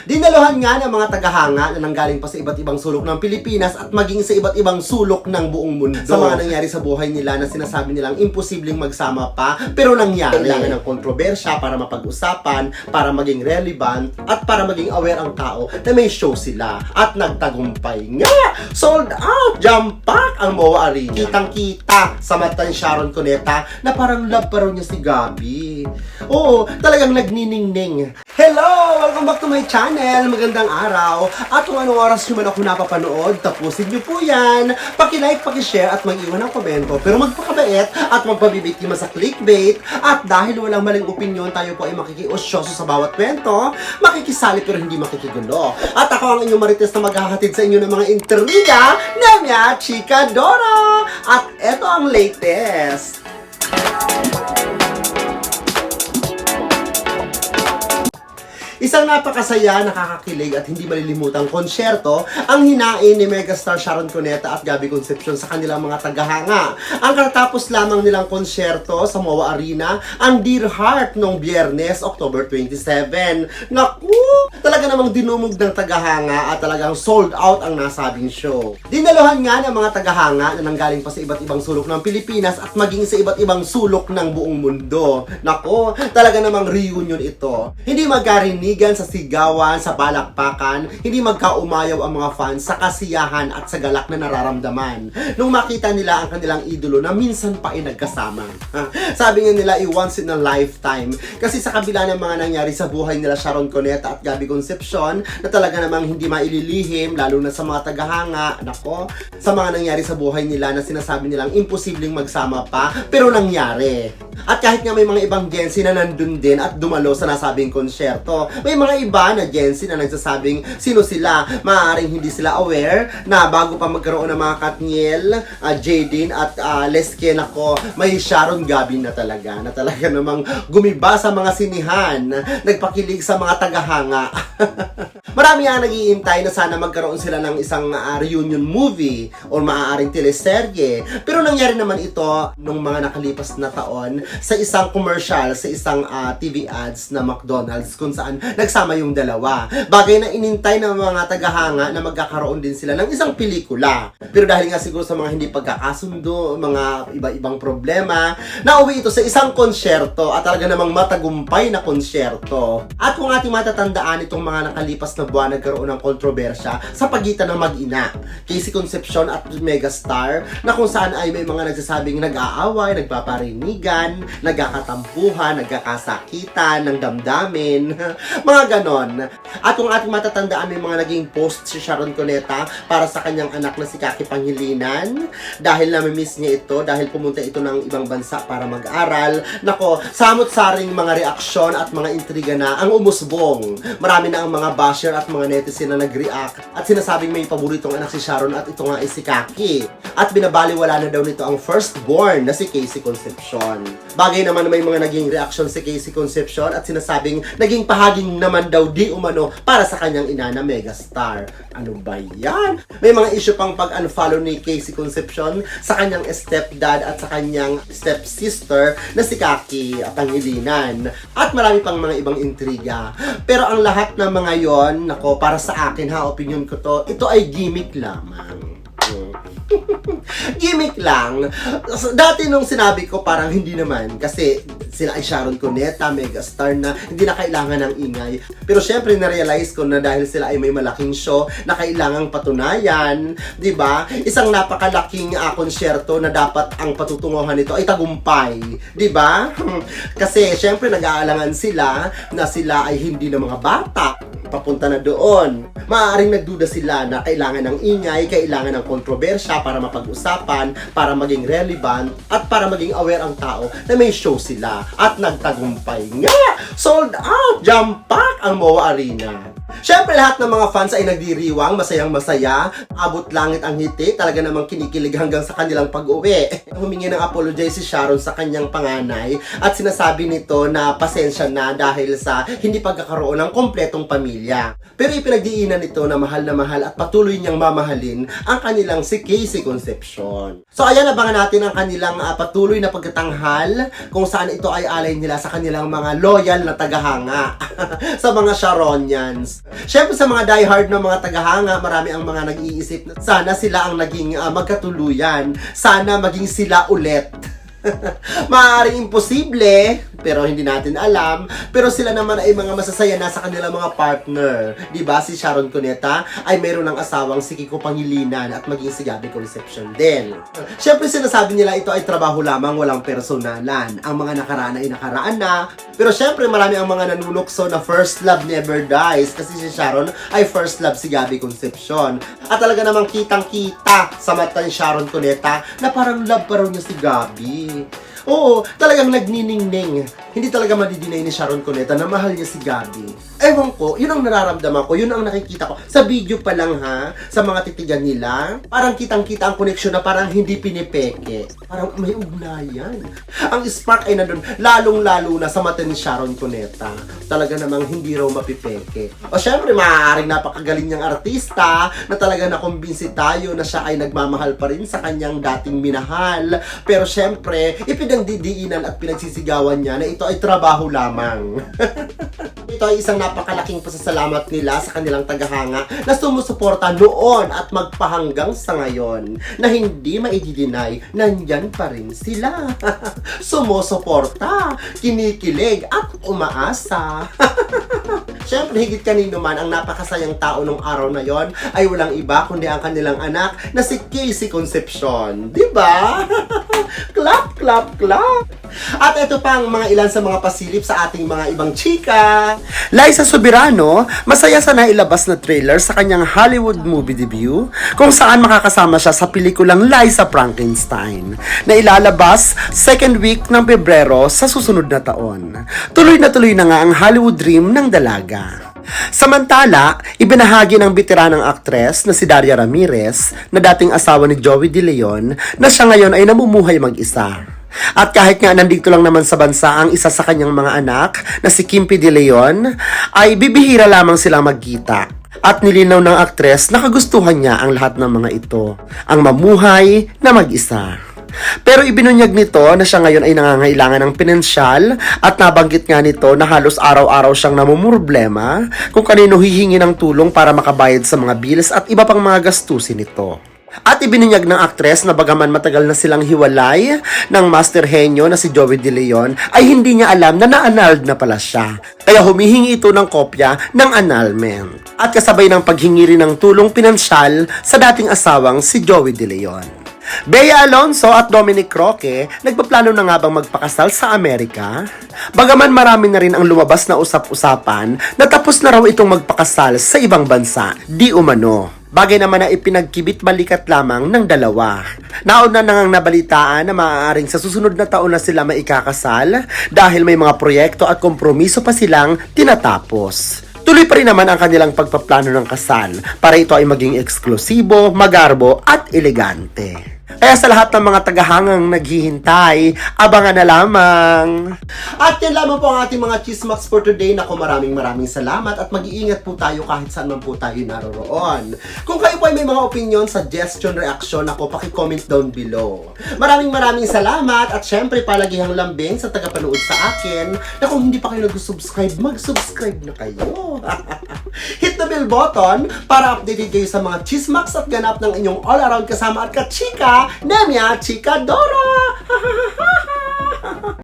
Dinaluhan nga ng mga tagahanga na nanggaling pa sa iba't ibang sulok ng Pilipinas at maging sa iba't ibang sulok ng buong mundo sa mga nangyari sa buhay nila na sinasabi nilang imposibleng magsama pa pero nangyari. Kailangan ng kontrobersya para mapag-usapan, para maging relevant at para maging aware ang tao na may show sila at nagtagumpay nga. Sold out! Jam pack ang MOA Arena. Kitang-kita sa mata ni Sharon Cuneta na parang love pa rin niya si Gabi. Oo, talagang nagniningning. Hello! Welcome back to my channel. Magandang araw. At kung anong oras nyo man ako napapanood, tapusin nyo po yan. Paki-like, paki-share at mag-iwan ng komento. Pero magpakabait at magpabibiktima sa clickbait. At dahil walang maling opinion, tayo po ay makikiusyoso sa bawat kwento. Makikisali pero hindi makikigulo. At ako ang inyong marites na maghahatid sa inyo ng mga intriga na Mia Chika Dora. At eto ang latest. Isang napakasaya, nakakakilig at hindi malilimutang konsyerto ang hinain ni megastar Sharon Cuneta at Gabby Concepcion sa kanilang mga tagahanga. Ang katatapos lamang nilang konsyerto sa MOA Arena, ang Dear Heart noong Biyernes, October 27. Naku! Talaga namang dinumog ng tagahanga at talagang sold out ang nasabing show. Dinaluhan nga ng mga tagahanga na nanggaling pa sa iba't ibang sulok ng Pilipinas at maging sa iba't ibang sulok ng buong mundo. Naku! Talaga namang reunion ito. Hindi magkarinig sa sigawan, sa palakpakan, hindi magkaumayaw ang mga fans sa kasiyahan at sa galak na nararamdaman nung makita nila ang kanilang idolo na minsan pa ay nagkasama. Sabi nga nila, once in a lifetime. Kasi sa kabila ng mga nangyari sa buhay nila Sharon Cuneta at Gabby Concepcion, na talaga namang hindi maililihim, lalo na sa mga tagahanga, nako, sa mga nangyari sa buhay nila na sinasabi nilang imposibleng magsama pa, pero nangyari. At kahit nga may mga ibang Gen Z na nandun din at dumalo sa nasabing konsyerto, may mga iba na Gen Z na nagsasabing sino sila. Maaaring hindi sila aware na bago pa magkaroon ng mga Katniel, Jadine at Lesken ako, may Sharon Gabi na talaga namang gumiba sa mga sinihan, nagpakilig sa mga tagahanga. Marami ang nag-iintay na sana magkaroon sila ng isang reunion movie o maaaring teleserye. Pero nangyari naman ito nung mga nakalipas na taon sa isang commercial, sa isang TV ads na McDonald's kung saan nagsama yung dalawa. Bagay na inintay ng mga tagahanga na magkakaroon din sila ng isang pelikula. Pero dahil nga siguro sa mga hindi pagkakasundo, mga iba-ibang problema, nauwi ito sa isang konsyerto at talaga namang matagumpay na konsyerto. At kung ating matatandaan itong mga nakalipas na buwan, nagkaroon ng kontrobersya sa pagitan ng mag-ina, Casey Concepcion at megastar, na kung saan ay may mga nagsasabing nag-aaway, nagpaparinigan, nagkakatampuhan, nagkakasakitan ng damdamin, mga ganon. At kung ating matatandaan, may mga naging post si Sharon Cuneta para sa kanyang anak na si Kaki Pangilinan dahil namimiss niya ito, dahil pumunta ito ng ibang bansa para mag-aral. Nako, samot-saring mga reaksyon at mga intriga na ang umusbong. Marami na ang mga basher at mga netizen na nag-react at sinasabing may paboritong anak si Sharon at ito nga ay si Kaki. At binabaliwala na daw nito ang firstborn na si Casey Concepcion. Bagay naman na may mga naging reaction si Casey Concepcion at sinasabing naging pahaging naman daw di umano para sa kanyang ina na megastar. Ano ba yan? May mga issue pang pag-unfollow ni Casey Concepcion sa kanyang stepdad at sa kanyang stepsister na si Kaki Pangilinan. At marami pang mga ibang intriga. Pero ang lahat ng mga yon, nako, para sa akin ha, opinion ko to, ito ay gimmick lamang. Gimmick lang. Dati nung sinabi ko parang hindi naman kasi sila ay Sharon Cuneta, megastar na hindi na kailangan ng ingay. Pero syempre na-realize ko na dahil sila ay may malaking show na kailangang patunayan, 'di ba? Isang napakalaking konsyerto na dapat ang patutunguhan nito ay tagumpay, 'di ba? Kasi syempre nag-aalangan sila na sila ay hindi na mga bata papunta na doon. Maaaring nagduda sila na kailangan ng ingay, kailangan ng kontrobersya para mapag-usapan, para maging relevant, at para maging aware ang tao na may show sila. At nagtagumpay nga! Sold out! Jam pack ang MOA Arena. Syempre lahat ng mga fans ay nagdiriwang, masayang-masaya, abot langit ang ngiti, talaga namang kinikilig hanggang sa kanilang pag-uwi. Humingi ng apologize si Sharon sa kanyang panganay at sinasabi nito na pasensya na dahil sa hindi pagkakaroon ng kompletong pamilya. Pero ipinagdiinan nito na mahal at patuloy niyang mamahalin ang kanilang si Casey Concepcion. So ayan, abangan natin ang kanilang patuloy na pagtatanghal kung saan ito ay alay nila sa kanilang mga loyal na tagahanga sa mga Sharonians. Siyempre sa mga diehard na mga tagahanga, marami ang mga nag-iisip na sana sila ang naging magkatuluyan. Sana maging sila ulit. Maaaring imposible, pero hindi natin alam. Pero sila naman ay mga masasaya na sa kanilang mga partner. Diba? Si Sharon Cuneta ay mayroon ng asawang si Kiko Pangilinan at maging si Gabby Concepcion din. Siyempre sinasabi nila ito ay trabaho lamang, walang personalan. Ang mga nakaraan ay nakaraan na. Pero siyempre marami ang mga nanunukso na first love never dies. Kasi si Sharon ay first love si Gabby Concepcion. At talaga namang kitang-kita sa mata ni Sharon Cuneta na parang love pa raw niya si Gabby. Oo, talagang nagniningning. Hindi talaga madidinay ni Sharon Cuneta na mahal niya si Gabby. Ewan ko, yun ang nararamdaman ko, yun ang nakikita ko. Sa video pa lang ha, sa mga titigan nila, parang kitang-kita ang koneksyon na parang hindi pinipeke. Parang may ugnayan. Ang spark ay nandun, lalong-lalo na sa mata ni Sharon Cuneta. Talaga namang hindi raw mapipeke. O syempre, maaaring napakagaling niyang artista na talaga nakumbinsi tayo na siya ay nagmamahal pa rin sa kanyang dating minahal. Pero syempre, ipinagdidiinan at pinagsisigawan niya na ito ay trabaho lamang. Ito ay isang napakalaking pasasalamat nila sa kanilang tagahanga na sumusuporta noon at magpahanggang sa ngayon na hindi maididinay, nandyan pa rin sila. Sumusuporta, kinikilig at umaasa. Siyempre, higit kanino man ang napakasayang tao nung araw na yon ay walang iba kundi ang kanilang anak na si Casey Concepcion. Diba? Clap, clap, clap! At ito pa ang mga ilan sa mga pasilip sa ating mga ibang chika. Liza Soberano, masaya sa nailabas na trailer sa kanyang Hollywood movie debut kung saan makakasama siya sa pelikulang Liza Frankenstein na ilalabas second week ng Pebrero sa susunod na taon. Tuloy na nga ang Hollywood dream ng dalaga. Samantala, ibinahagi ng veteranang aktres na si Daria Ramirez na dating asawa ni Joey De Leon na siya ngayon ay namumuhay mag-isa. At kahit nga nandito lang naman sa bansa ang isa sa kanyang mga anak na si Kimpi De Leon, ay bibihira lamang silang magkita. At nilinaw ng aktres na kagustuhan niya ang lahat ng mga ito, ang mamuhay na mag-isa. Pero ibinunyag nito na siya ngayon ay nangangailangan ng pinansyal at nabanggit nga nito na halos araw-araw siyang namumroblema kung kanino hihingi ng tulong para makabayad sa mga bills at iba pang mga gastusin nito. At ibinunyag ng aktres na bagaman matagal na silang hiwalay ng master henyo na si Joey De Leon ay hindi niya alam na na-annulled na pala siya. Kaya humihingi ito ng kopya ng annulment. At kasabay ng paghingi rin ng tulong pinansyal sa dating asawang si Joey De Leon. Bea Alonzo at Dominic Roque, nagpaplano na nga bang magpakasal sa Amerika? Bagaman marami na rin ang lumabas na usap-usapan na tapos na raw itong magpakasal sa ibang bansa, di umano. Bagay naman na ipinagkibit balikat lamang ng dalawa. Nauna na ngang nabalitaan na maaaring sa susunod na taon na sila maikakasal dahil may mga proyekto at kompromiso pa silang tinatapos. Tuloy pa rin naman ang kanilang pagpaplano ng kasal para ito ay maging eksklusibo, magarbo at elegante. Kaya sa lahat ng mga tagahangang naghihintay, abangan na lamang. At yan lamang po ang ating mga chismax for today. Naku, maraming salamat at mag-iingat po tayo kahit saan man po tayo naroroon. Kung kayo po ay may mga opinion, suggestion, reaction, ako, paki-comment down below. Maraming salamat at syempre palagihang lambing sa tagapanood sa akin na kung hindi pa kayo nag-subscribe, mag-subscribe na kayo. Hit the bell button para updated kayo sa mga chismax at ganap ng inyong all-around kasama at kachika, Nemia Chikadora!